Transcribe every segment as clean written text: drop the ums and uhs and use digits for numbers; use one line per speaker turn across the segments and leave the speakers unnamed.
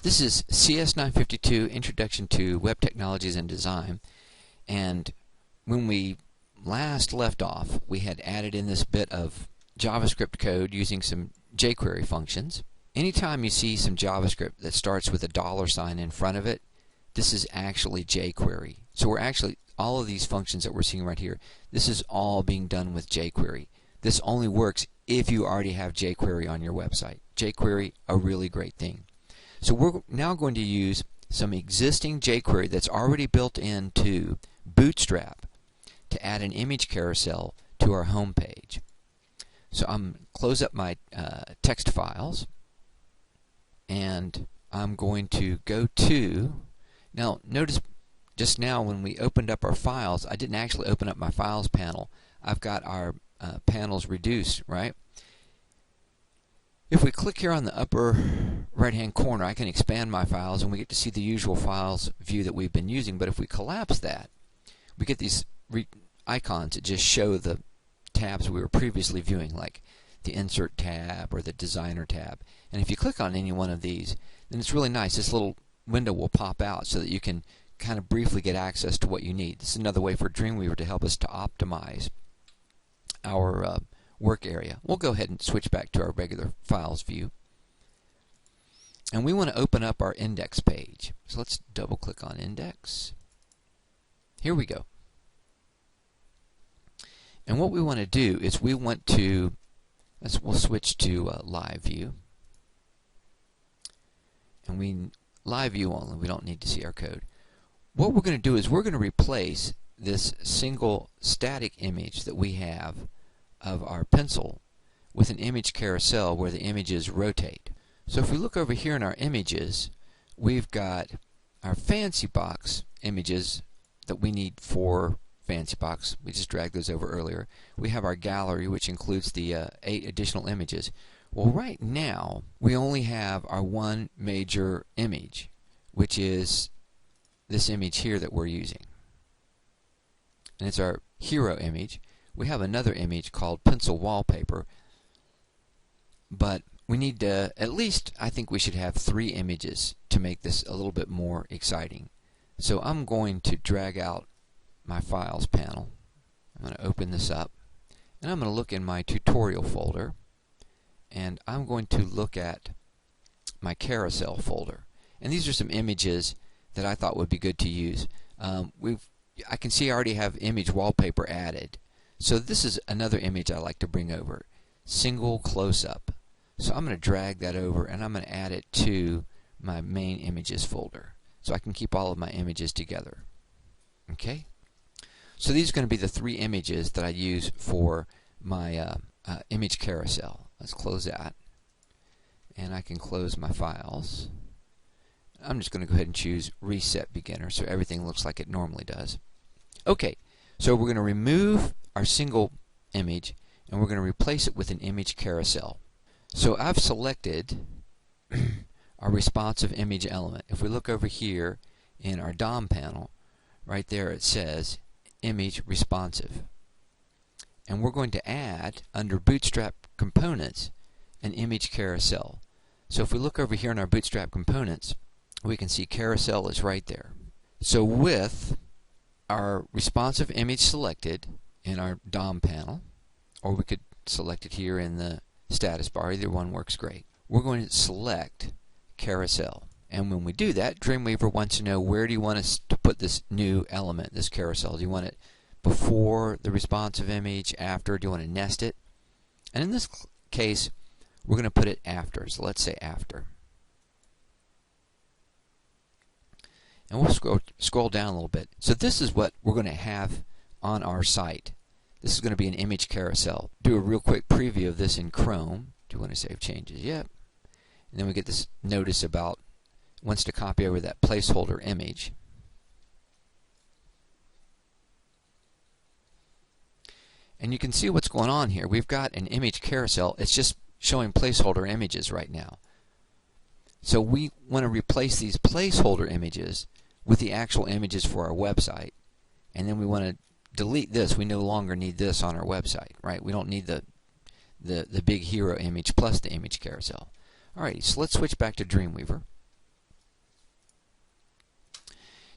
This is cs952 Introduction to Web Technologies and Design, and when we last left off we had added in this bit of JavaScript code using some jQuery functions. Anytime you see some JavaScript that starts with a $sign in front of it, this is actually jQuery. So we're actually, all of these functions that we're seeing right here, this is all being done with jQuery. This only works if you already have jQuery on your website. jQuery, a really great thing. So we're now going to use some existing jQuery that's already built into Bootstrap to add an image carousel to our home page. So I'm close up my text files, and I'm going to go to, now notice just now when we opened up our files, I didn't actually open up my files panel. I've got our panels reduced, right? If we click here on the upper right hand corner, I can expand my files and we get to see the usual files view that we've been using. But if we collapse that, we get these icons that just show the tabs we were previously viewing, like the Insert tab or the Designer tab. And if you click on any one of these, then it's really nice. This little window will pop out so that you can kind of briefly get access to what you need. This is another way for Dreamweaver to help us to optimize our work area. We'll go ahead and switch back to our regular files view. And we want to open up our index page. So let's double click on index. Here we go. And what we want to do is we want to, we'll switch to live view. And live view only, we don't need to see our code. What we're going to do is we're going to replace this single static image that we have of our pencil with an image carousel where the images rotate. So if we look over here in our images, we've got our Fancy Box images that we need for Fancy Box. We just dragged those over earlier. We have our gallery, which includes the 8 additional images. Well, right now we only have our one major image, which is this image here that we're using, and it's our hero image. We have another image called Pencil Wallpaper, but we need to, at least I think we should have 3 images to make this a little bit more exciting. So I'm going to drag out my files panel. I'm going to open this up, and I'm going to look in my tutorial folder, and I'm going to look at my carousel folder. And these are some images that I thought would be good to use. I can see I already have image wallpaper added. So this is another image I like to bring over. Single close-up. So I'm going to drag that over and I'm going to add it to my main images folder, so I can keep all of my images together. Okay? So these are going to be the 3 images that I use for my image carousel. Let's close that. And I can close my files. I'm just going to go ahead and choose Reset Beginner so everything looks like it normally does. Okay, so we're going to remove our single image and we're going to replace it with an image carousel. So I've selected our responsive image element. If we look over here in our DOM panel, right there it says image responsive. And we're going to add, under Bootstrap components, an image carousel. So if we look over here in our Bootstrap components, we can see carousel is right there. So with our responsive image selected in our DOM panel, or we could select it here in the status bar, either one works great. We're going to select carousel. And when we do that, Dreamweaver wants to know, where do you want us to put this new element, this carousel? Do you want it before the responsive image, after? Do you want to nest it? And in this case, we're going to put it after. So let's say after. And we'll scroll down a little bit. So this is what we're going to have on our site. This is going to be an image carousel. Do a real quick preview of this in Chrome. Do you want to save changes? Yep. And then we get this notice about wants to copy over that placeholder image. And you can see what's going on here. We've got an image carousel. It's just showing placeholder images right now. So we want to replace these placeholder images with the actual images for our website. And then we want to delete this. We no longer need this on our website, right? We don't need the big hero image plus the image carousel. Alrighty, so let's switch back to Dreamweaver.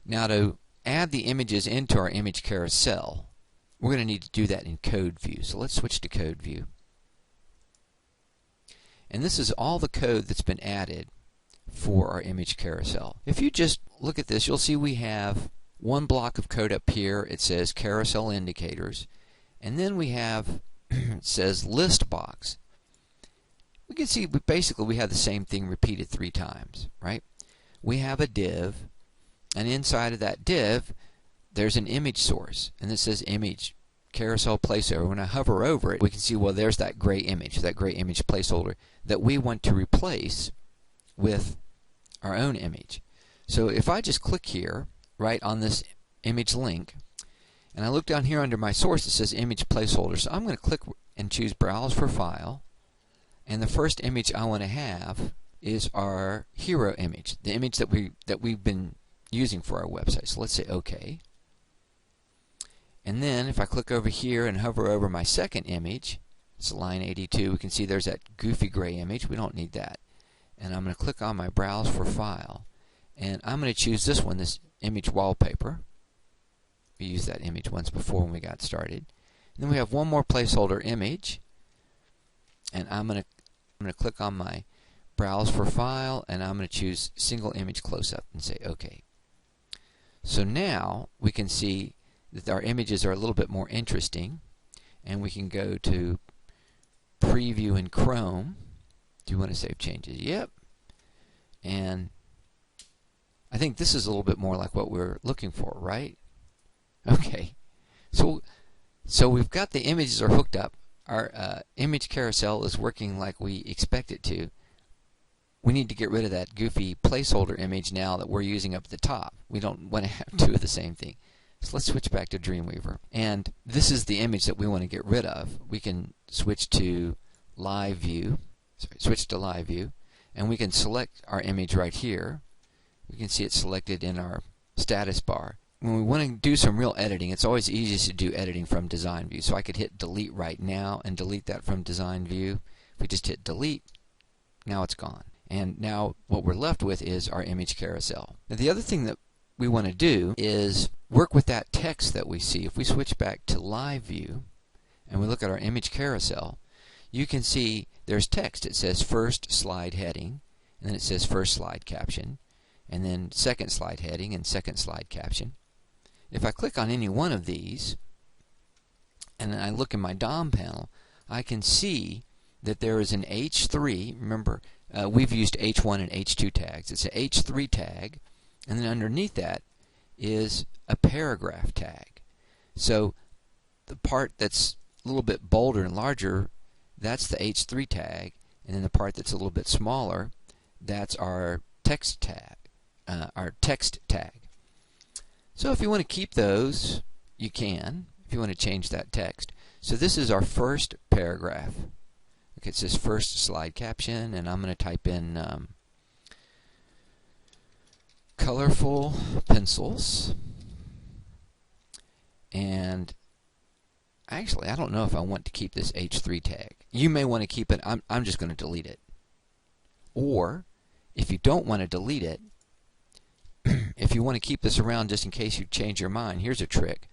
Now to add the images into our image carousel, we're going to need to do that in code view. So let's switch to code view. And this is all the code that's been added for our image carousel. If you just look at this, you'll see we have one block of code up here. It says carousel indicators, and then we have it says list box. We can see basically we have the same thing repeated 3 times, right? We have a div, and inside of that div there's an image source, and it says image carousel placeholder. When I hover over it, we can see, well, there's that gray image placeholder that we want to replace with our own image. So if I just click here right on this image link, and I look down here under my source, it says image placeholder. So I'm going to click and choose browse for file, and the first image I want to have is our hero image, the image that we've been using for our website. So let's say OK. And then if I click over here and hover over my second image, it's line 82, we can see there's that goofy gray image. We don't need that. And I'm going to click on my browse for file, and I'm going to choose this one, this image wallpaper. We used that image once before when we got started. And then we have one more placeholder image, and I'm going to click on my browse for file, and I'm going to choose single image close-up and say OK. So now we can see that our images are a little bit more interesting, and we can go to preview in Chrome. Do you want to save changes? Yep. And I think this is a little bit more like what we're looking for, right? Okay. So we've got the images are hooked up. Our image carousel is working like we expect it to. We need to get rid of that goofy placeholder image now that we're using up at the top. We don't want to have 2 of the same thing. So let's switch back to Dreamweaver. And this is the image that we want to get rid of. We can switch to live view. Switch to live view, and we can select our image right here. We can see it selected in our status bar. When we want to do some real editing, it's always easiest to do editing from design view. So I could hit delete right now and delete that from design view. If we just hit delete, now it's gone. And now what we're left with is our image carousel. Now the other thing that we want to do is work with that text that we see. If we switch back to live view and we look at our image carousel, you can see there's text. It says first slide heading, and then it says first slide caption, and then second slide heading and second slide caption. If I click on any one of these and I look in my DOM panel, I can see that there is an H3. Remember, we've used H1 and H2 tags. It's an H3 tag, and then underneath that is a paragraph tag. So the part that's a little bit bolder and larger, that's the H3 tag, and then the part that's a little bit smaller, that's our text tag. So if you want to keep those, you can, if you want to change that text. So this is our first paragraph. Okay, it says first slide caption, and I'm going to type in colorful pencils. And actually, I don't know if I want to keep this H3 tag. You may want to keep it. I'm just going to delete it. Or, if you don't want to delete it, if you want to keep this around just in case you change your mind, here's a trick.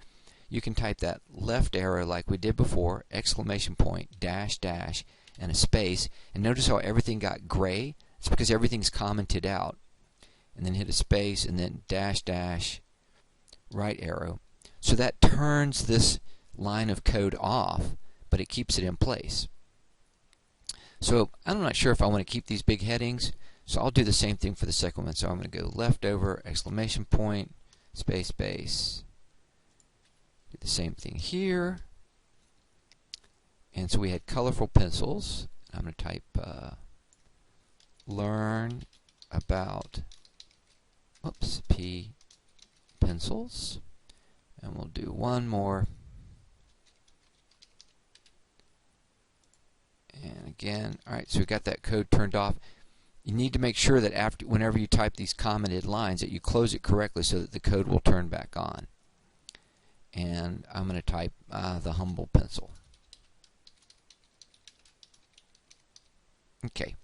You can type that left arrow like we did before, exclamation point, dash, dash, and a space. And notice how everything got gray? It's because everything's commented out. And then hit a space, and then dash, dash, right arrow. So that turns this line of code off, but it keeps it in place. So I'm not sure if I want to keep these big headings, so I'll do the same thing for the second one. So I'm going to go left over, exclamation point, space, space. Do the same thing here. And so we had colorful pencils. I'm going to type learn about P pencils. And we'll do one more. And again, alright, so we got that code turned off. You need to make sure that whenever you type these commented lines that you close it correctly so that the code will turn back on. And I'm going to type the humble pencil. Okay.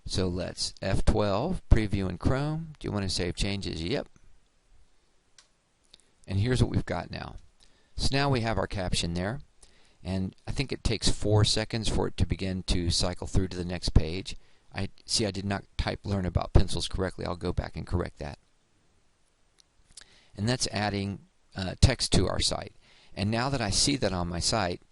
So let's F12, preview in Chrome. Do you want to save changes? Yep. And here's what we've got now. So now we have our caption there, and I think it takes 4 seconds for it to begin to cycle through to the next page. I did not type learn about pencils correctly. I'll go back and correct that. And that's adding text to our site. And now that I see that on my site,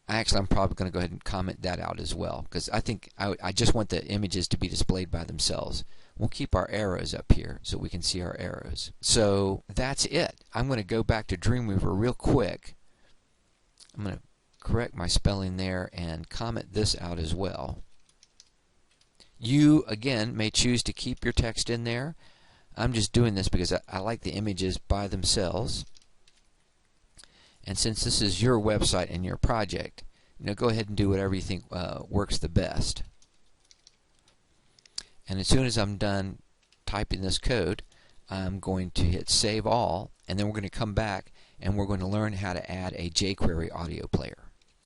I'm probably going to go ahead and comment that out as well, because I think I just want the images to be displayed by themselves. We'll keep our arrows up here so we can see our arrows. So that's it. I'm going to go back to Dreamweaver real quick. I'm going to correct my spelling there and comment this out as well. You, again, may choose to keep your text in there. I'm just doing this because I like the images by themselves. And since this is your website and your project, go ahead and do whatever you think works the best. And as soon as I'm done typing this code, I'm going to hit Save All, and then we're going to come back and we're going to learn how to add a jQuery audio player.